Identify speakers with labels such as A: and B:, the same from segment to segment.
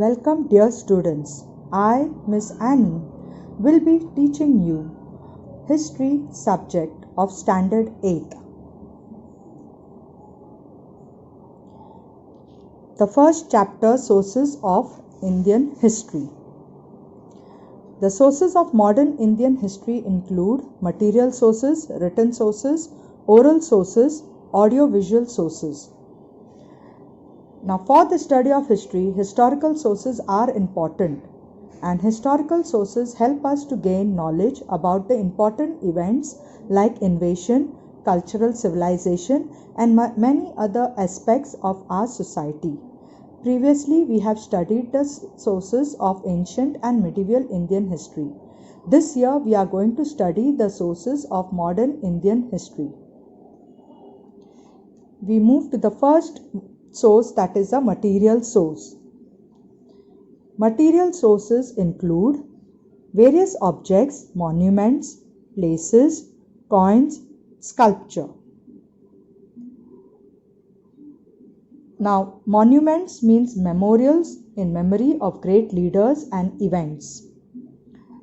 A: Welcome dear students. I, Miss Annie, will be teaching you History subject of Standard 8. The first chapter, Sources of Indian History. The sources of modern Indian history include material sources, written sources, oral sources, audio-visual sources. Now, for the study of history, historical sources are important, and historical sources help us to gain knowledge about the important events like invasion, cultural civilization, and many other aspects of our society. Previously, we have studied the sources of ancient and medieval Indian history. This year, we are going to study the sources of modern Indian history. We move to the first source, that is a material source. Material sources include various objects, monuments, places, coins, sculpture. Now, monuments means memorials in memory of great leaders and events.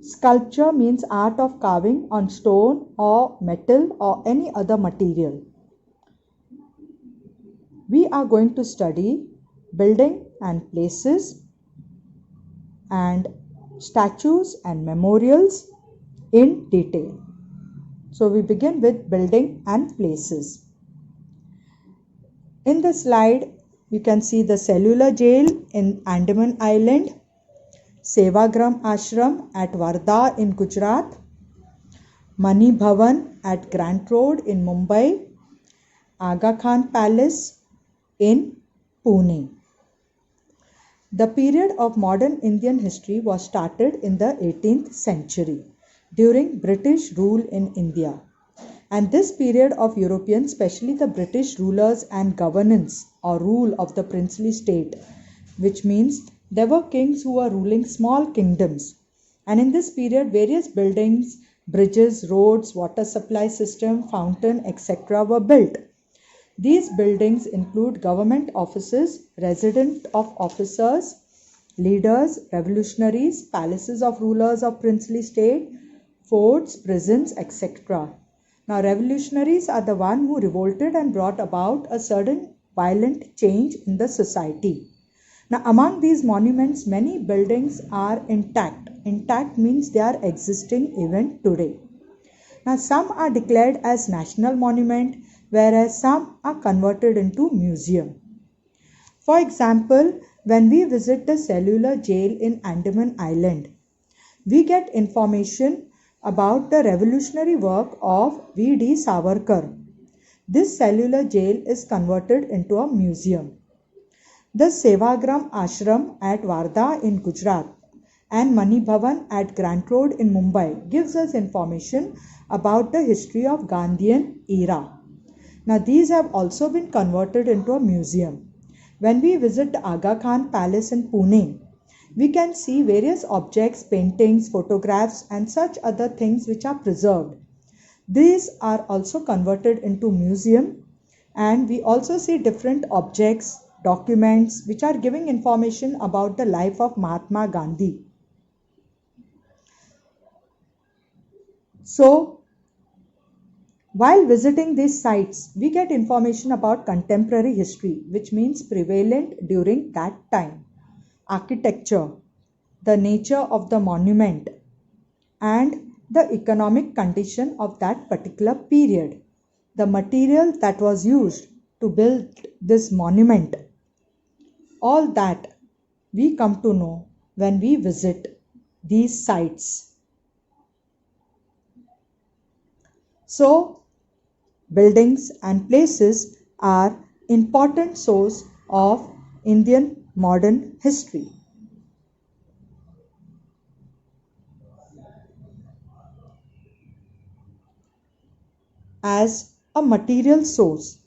A: Sculpture means art of carving on stone or metal or any other material. We are going to study building and places and statues and memorials in detail. So we begin with building and places. In the slide, you can see the cellular jail in Andaman Island, Sevagram Ashram at Wardha in Gujarat, Mani Bhavan at Grant Road in Mumbai, Aga Khan Palace in Pune. The period of modern Indian history was started in the 18th century during British rule in India. And this period of European, especially the British rulers and governance or rule of the princely state, which means there were kings who were ruling small kingdoms. And in this period, various buildings, bridges, roads, water supply system, fountain, etc. were built. These buildings include government offices, residence of officers, leaders, revolutionaries, palaces of rulers of princely state, forts, prisons, etc. Now, revolutionaries are the one who revolted and brought about a sudden violent change in the society. Now, among these monuments, many buildings are intact. Intact means they are existing even today. Now, some are declared as national monument, whereas some are converted into museum. For example, when we visit the cellular jail in Andaman Island, we get information about the revolutionary work of V.D. Savarkar. This cellular jail is converted into a museum. The Sevagram Ashram at Wardha in Gujarat and Mani Bhavan at Grant Road in Mumbai gives us information about the history of Gandhian era. Now, these have also been converted into a museum. When we visit the Aga Khan Palace in Pune, we can see various objects, paintings, photographs, and such other things which are preserved. These are also converted into museum, and we also see different objects, documents which are giving information about the life of Mahatma Gandhi. So, while visiting these sites, we get information about contemporary history, which means prevalent during that time, architecture, the nature of the monument, and the economic condition of that particular period, the material that was used to build this monument. All that we come to know when we visit these sites. So, buildings and places are important source of Indian modern history. As a material source,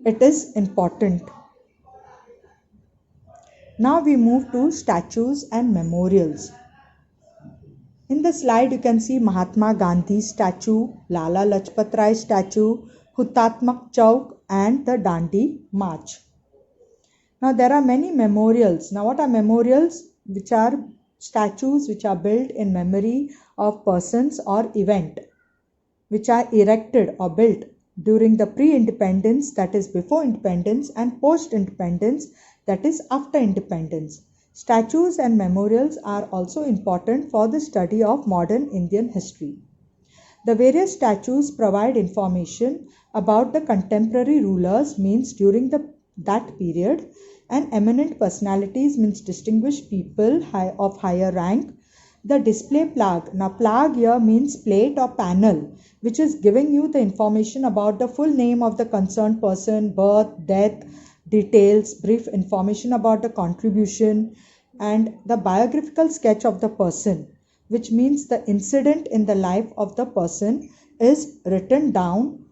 A: it is important. Now we move to statues and memorials. In the slide, you can see Mahatma Gandhi statue, Lala Lajpat Rai statue, Hutatmak Chowk, and the Dandi March. Now there are many memorials. Now what are memorials? Which are statues which are built in memory of persons or event, which are erected or built during the pre-independence, that is before independence, and post-independence, that is after independence. Statues and memorials are also important for the study of modern Indian history. The various statues provide information about the contemporary rulers, means during that period, and eminent personalities, means distinguished people of higher rank. The display plaque. Now plaque here means plate or panel, which is giving you the information about the full name of the concerned person, birth, death, details, brief information about the contribution, and the biographical sketch of the person, which means the incident in the life of the person is written down,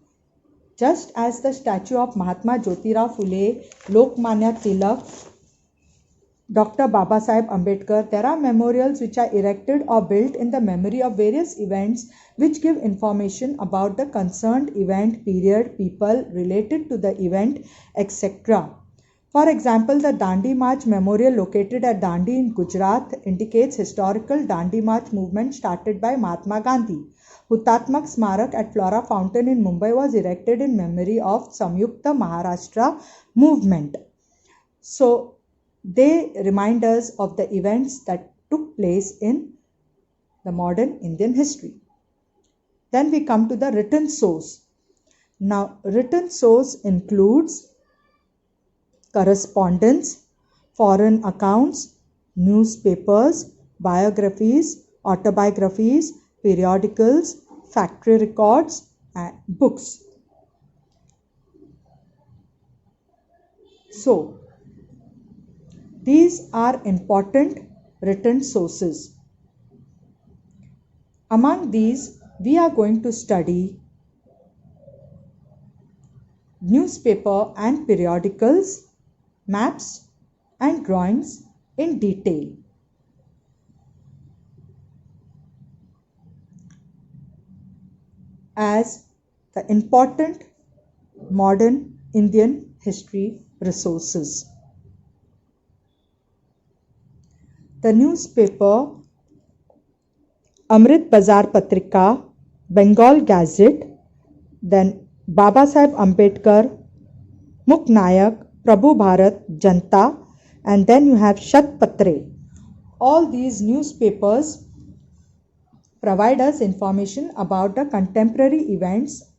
A: just as the statue of Mahatma Jyotirao Phule, Lokmanya Tilak, Dr. Babasaheb Ambedkar. There are memorials which are erected or built in the memory of various events which give information about the concerned event, period, people related to the event, etc. For example, the Dandi March Memorial located at Dandi in Gujarat indicates historical Dandi March movement started by Mahatma Gandhi. Hutatmak Smarak at Flora Fountain in Mumbai was erected in memory of Samyukta Maharashtra movement. So they remind us of the events that took place in the modern Indian history. Then we come to the written source. Now, written source includes correspondence, foreign accounts, newspapers, biographies, autobiographies, periodicals, factory records, and books. So, these are important written sources. Among these, we are going to study newspaper and periodicals, maps and drawings in detail. As the important modern Indian history resources. The newspaper Amrit Bazar Patrika, Bengal Gazette, then Babasaheb Ambedkar, Mukh Nayak, Prabhu Bharat, Janta, and then you have Shat Patre. All these newspapers provide us information about the contemporary events,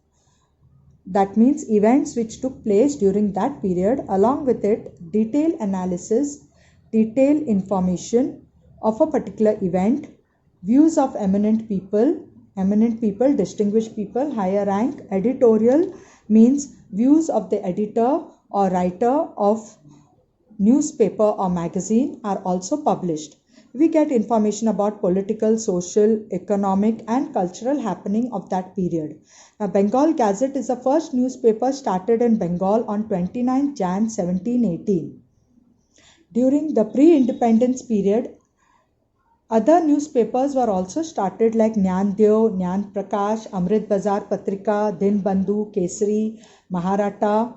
A: that means events which took place during that period, along with it detailed analysis, detailed information of a particular event, views of eminent people, distinguished people, higher rank, editorial means views of the editor or writer of newspaper or magazine are also published. We get information about political, social, economic and cultural happening of that period. Now, Bengal Gazette is the first newspaper started in Bengal on 29 Jan 1718. During the pre-independence period, other newspapers were also started like Nyan Deo, Nyan Prakash, Amrit Bazar Patrika, Din Bandhu, Kesari, Maharatha,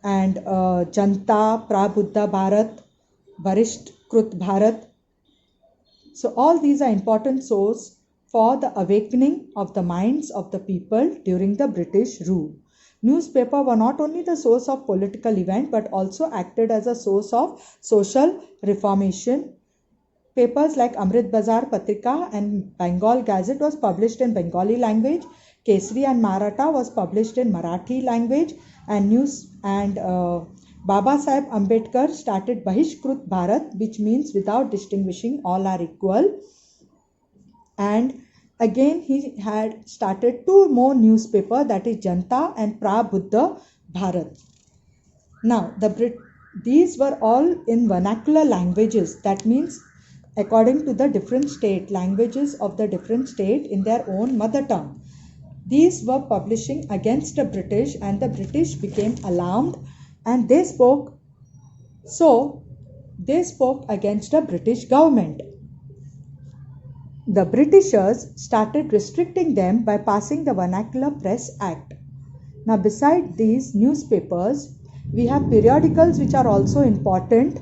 A: and Janta, Prabuddha Bharat, Varishtkrut Bharat. So all these are important sources for the awakening of the minds of the people during the British rule. Newspaper were not only the source of political event but also acted as a source of social reformation. Papers like Amrit Bazar Patrika and Bengal Gazette was published in Bengali language. Kesari and Maratha was published in Marathi language, and Babasaheb Ambedkar started Bahishkrut Bharat, which means without distinguishing all are equal. And again he had started two more newspapers, that is Janta and Prabuddha Bharat. Now these were all in vernacular languages, that means according to the different state, languages of the different state in their own mother tongue. These were publishing against the British, and the British became alarmed and they spoke against the British government. The Britishers started restricting them by passing the Vernacular Press Act. Now, beside these newspapers, We have periodicals which are also important.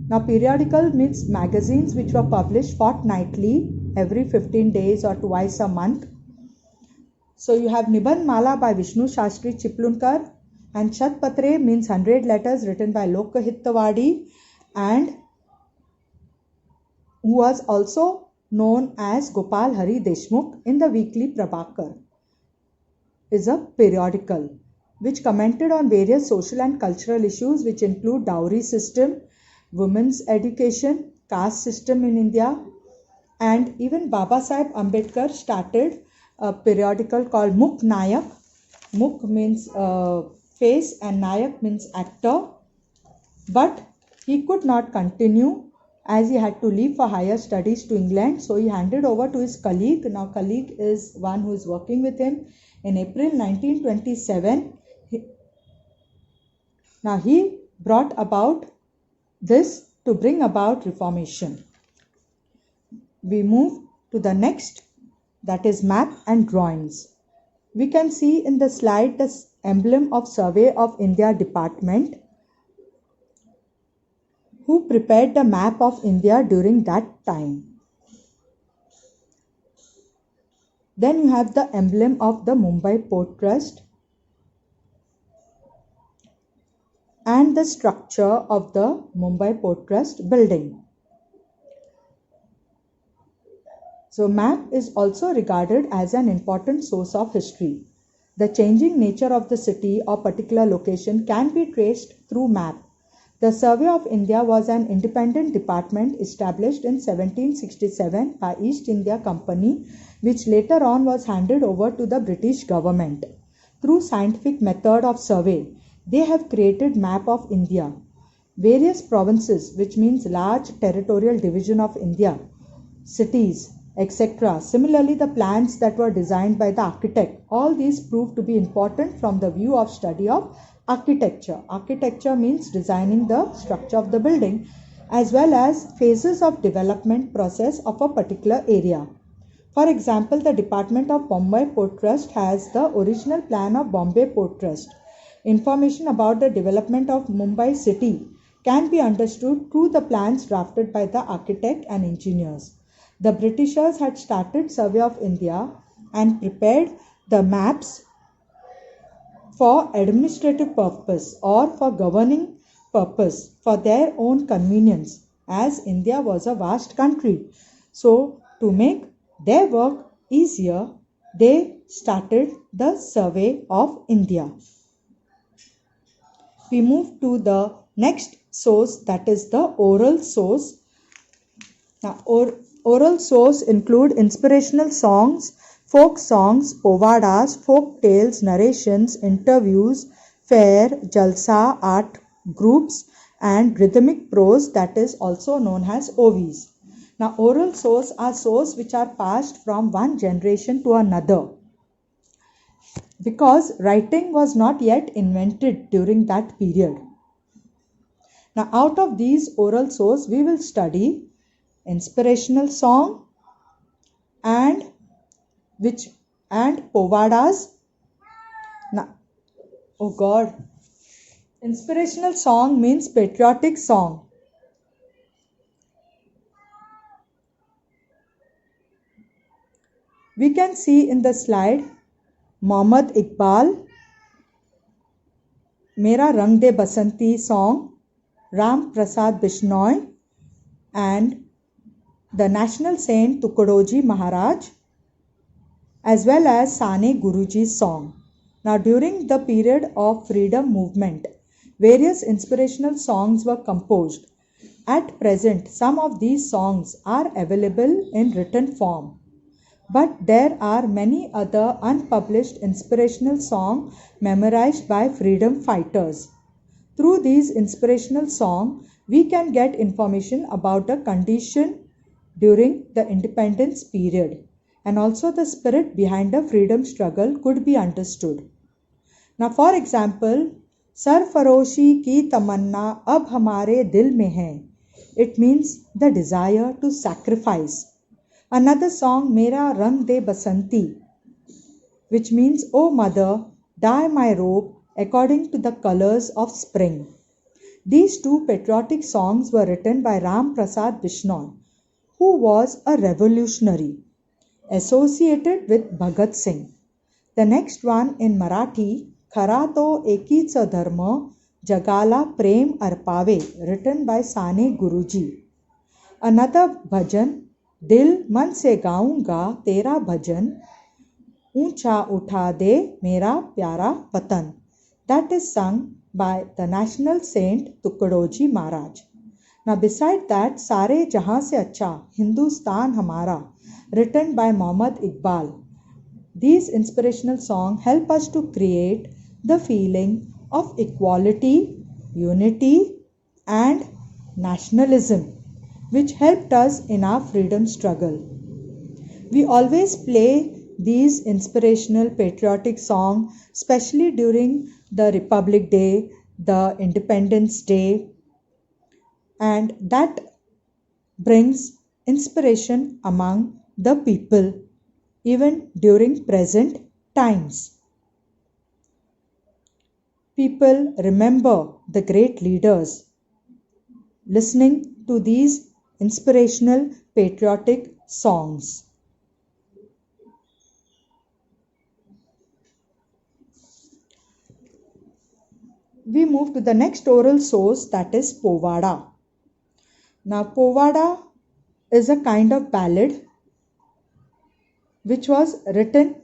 A: Now periodical means magazines which were published fortnightly, every 15 days or twice a month. So you have Nibandh Mala by Vishnu Shastri Chiplunkar, and Shatpatre means 100 letters written by Lokahittawadi, and who was also known as Gopal Hari Deshmukh in the weekly Prabhakar, is a periodical which commented on various social and cultural issues which include dowry system, women's education, caste system in India, and even Baba Saheb Ambedkar started a periodical called Mukh Nayak. Mukh means face and Nayak means actor, but he could not continue as he had to leave for higher studies to England, so he handed over to his colleague. Now colleague is one who is working with him. In April 1927, he brought about this to bring about reformation. We move to the next, that is map and drawings. We can see in the slide the emblem of Survey of India Department, who prepared the map of India during that time. Then you have the emblem of the Mumbai Port Trust and the structure of the Mumbai Port Trust building. So map is also regarded as an important source of history. The changing nature of the city or particular location can be traced through map. The Survey of India was an independent department established in 1767 by East India Company, which later on was handed over to the British government. Through scientific method of survey, they have created map of India. Various provinces, which means large territorial division of India, cities, etc. Similarly, the plans that were designed by the architect, all these proved to be important from the view of study of architecture. Architecture means designing the structure of the building as well as phases of development process of a particular area. For example, the Department of Bombay Port Trust has the original plan of Bombay Port Trust. Information about the development of Mumbai city can be understood through the plans drafted by the architect and engineers. The Britishers had started Survey of India and prepared the maps for administrative purpose or for governing purpose for their own convenience, as India was a vast country. So to make their work easier, they started the Survey of India. We move to the next source, that is the oral source. Now, oral source include inspirational songs, folk songs, povadas, folk tales, narrations, interviews, fair, jalsa, art groups, and rhythmic prose, that is also known as OVs. Now, oral source are source which are passed from one generation to another, because writing was not yet invented during that period. Now, out of these oral source, we will study inspirational song and povadas. Now, oh God, inspirational song means patriotic song. We can see in the slide Mohammad Iqbal, Mera Rang De Basanti song, Ram Prasad Bishnoi, and the national saint Tukadoji Maharaj, as well as Sane Guruji's song. Now, during the period of freedom movement, various inspirational songs were composed. At present, some of these songs are available in written form, but there are many other unpublished inspirational songs memorized by freedom fighters. Through these inspirational songs, we can get information about the condition during the independence period, and also the spirit behind the freedom struggle could be understood. Now, for example, Sarfaroshi ki tamanna ab hamare dil mein hai. It means the desire to sacrifice. Another song, Mera Rang De Basanti, which means, O mother, dye my robe according to the colors of spring. These two patriotic songs were written by Ram Prasad Bishnoi, who was a revolutionary associated with Bhagat Singh. The next one in Marathi, Khara to Ekicha Dharma Jagala Prem Arpave, written by Sane Guruji. Another bhajan, Dil Man Se Gaunga Tera Bhajan, Uncha Utha De Mera Pyara Vatan, that is sung by the national saint Tukadoji Maharaj. Now beside that, Sare Jahan Se Acha, Hindustan Hamara, written by Muhammad Iqbal. These inspirational songs help us to create the feeling of equality, unity, and nationalism, which helped us in our freedom struggle. We always play these inspirational patriotic songs, especially during the Republic Day, the Independence Day, and that brings inspiration among the people even during present times. People remember the great leaders listening to these inspirational patriotic songs. We move to the next oral source, that is Povada. Now Povada is a kind of ballad which was written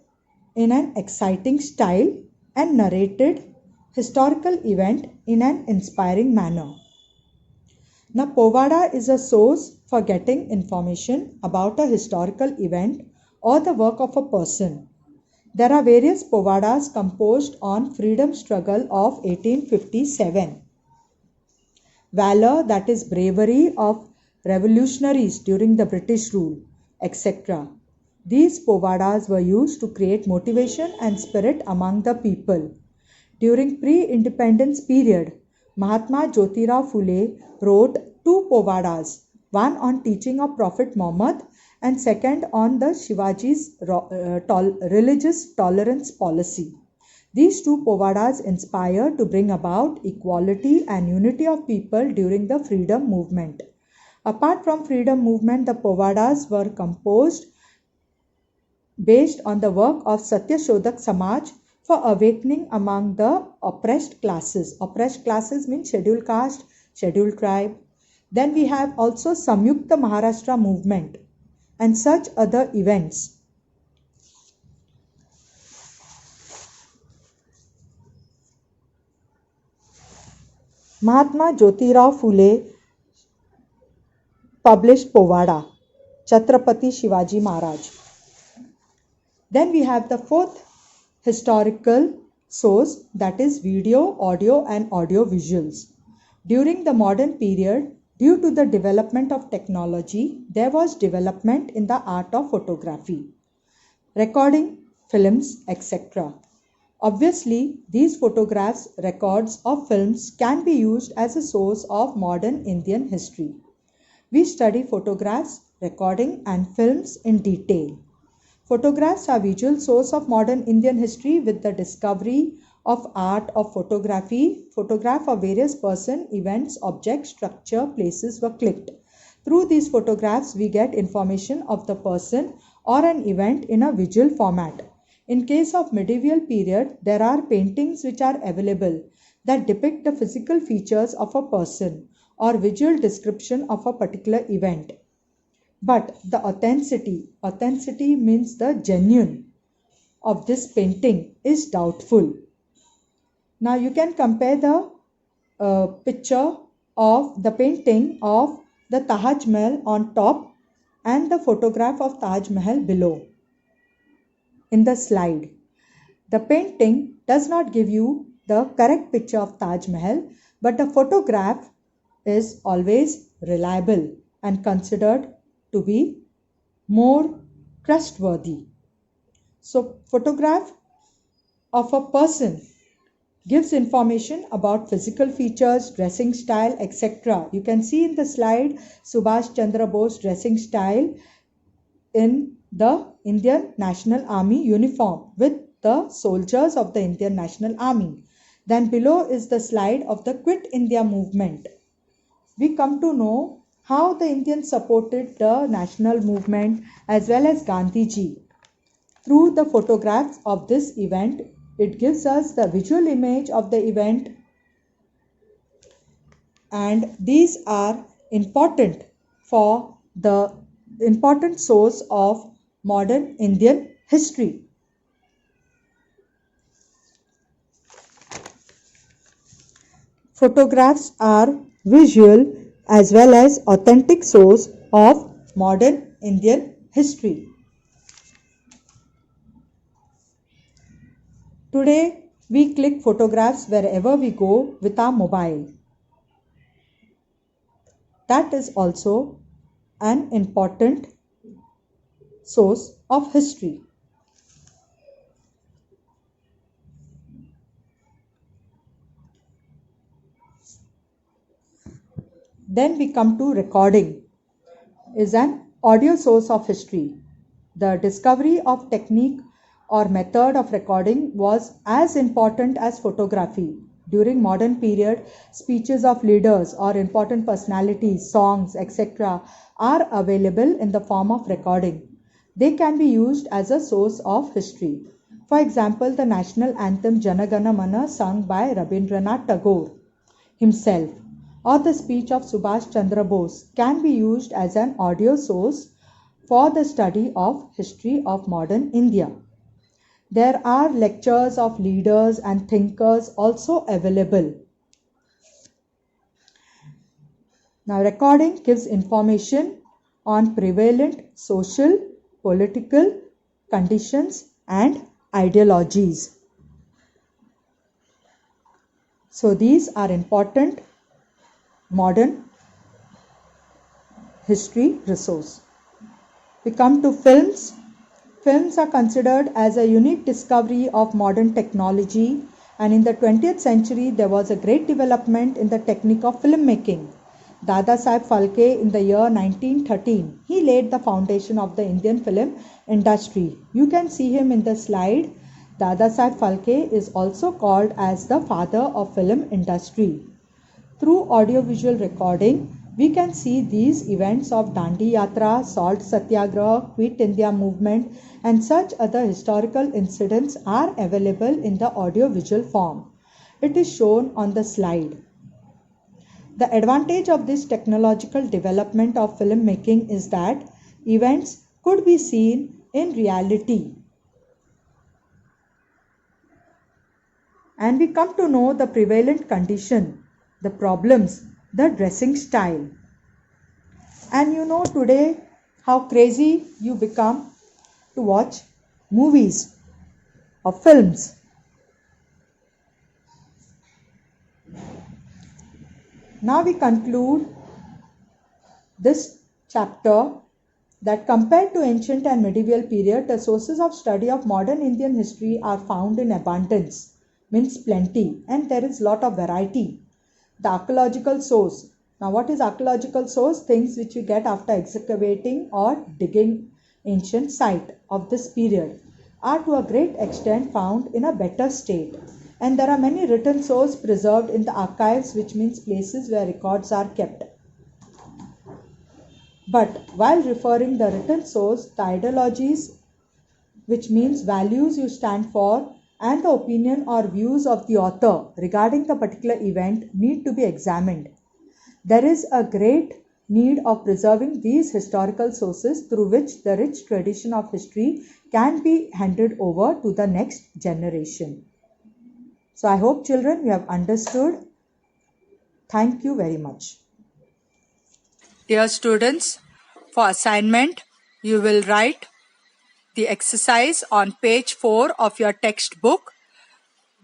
A: in an exciting style and narrated historical event in an inspiring manner. Now Povada is a source for getting information about a historical event or the work of a person. There are various Povadas composed on freedom struggle of 1857. Valor, that is bravery of revolutionaries during the British rule, etc. These Povadas were used to create motivation and spirit among the people. During pre-independence period, Mahatma Jyotirao Phule wrote two Povadas, one on teaching of Prophet Muhammad and second on the Shivaji's religious tolerance policy. These two Povadas inspired to bring about equality and unity of people during the freedom movement. Apart from freedom movement, the Povadas were composed based on the work of Satyashodak Samaj for awakening among the oppressed classes. Oppressed classes means scheduled caste, scheduled tribe. Then we have also Samyukta Maharashtra movement and such other events. Mahatma Jyotirao Phule published Povada, Chhatrapati Shivaji Maharaj. Then we have the fourth historical source, that is video, audio and audio visuals. During the modern period, due to the development of technology, there was development in the art of photography, recording, films, etc. Obviously, these photographs, records of films can be used as a source of modern Indian history. We study photographs, recording and films in detail. Photographs are visual source of modern Indian history with the discovery of art of photography. Photograph of various person, events, objects, structure, places were clicked. Through these photographs, we get information of the person or an event in a visual format. In case of medieval period, there are paintings which are available that depict the physical features of a person or visual description of a particular event. But the authenticity means the genuine of this painting is doubtful. Now you can compare the picture of the painting of the Taj Mahal on top and the photograph of Taj Mahal below in the slide. The painting does not give you the correct picture of Taj Mahal, but the photograph is always reliable and considered to be more trustworthy. So photograph of a person gives information about physical features, dressing style, etc. You can see in the slide Subhash Chandra Bose dressing style in the Indian National Army uniform with the soldiers of the Indian National Army. Then below is the slide of the Quit India movement. We come to know how the Indians supported the national movement as well as Gandhiji. Through the photographs of this event, it gives us the visual image of the event, and these are important for the important source of modern Indian history. Photographs are visual as well as authentic source of modern Indian history. Today, we click photographs wherever we go with our mobile. That is also an important source of history. Then we come to recording, is an audio source of history. The discovery of technique or method of recording was as important as photography. During modern period, speeches of leaders or important personalities, songs, etc. are available in the form of recording. They can be used as a source of history. For example, the national anthem Jana Gana Mana sung by Rabindranath Tagore himself or the speech of Subhash Chandra Bose can be used as an audio source for the study of history of modern India. There are lectures of leaders and thinkers also available. Now, recording gives information on prevalent social, political conditions and ideologies. So, these are important modern history resource. We come to films. Films are considered as a unique discovery of modern technology, and in the 20th century there was a great development in the technique of filmmaking. Dada Saheb Phalke in the year 1913, he laid the foundation of the Indian film industry. You can see him in the slide. Dada Saheb Phalke is also called as the father of film industry. Through audiovisual recording, we can see these events of Dandi Yatra, Salt Satyagraha, Quit India movement and such other historical incidents are available in the audiovisual form. It is shown on the slide. The advantage of this technological development of filmmaking is that events could be seen in reality. And we come to know the prevalent condition, the problems, the dressing style. And you know today how crazy you become to watch movies or films. Now we conclude this chapter that compared to ancient and medieval period, the sources of study of modern Indian history are found in abundance, means plenty, and there is lot of variety. The archaeological source. Now what is archaeological source? Things which you get after excavating or digging ancient site of this period are to a great extent found in a better state. And there are many written sources preserved in the archives, which means places where records are kept. But while referring the written source, the ideologies, which means values you stand for, and the opinion or views of the author regarding the particular event need to be examined. There is a great need of preserving these historical sources through which the rich tradition of history can be handed over to the next generation. So I hope children you have understood. Thank you very much. Dear students, for assignment you will write the exercise on page 4 of your textbook,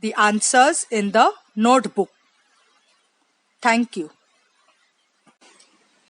A: the answers in the notebook. Thank you.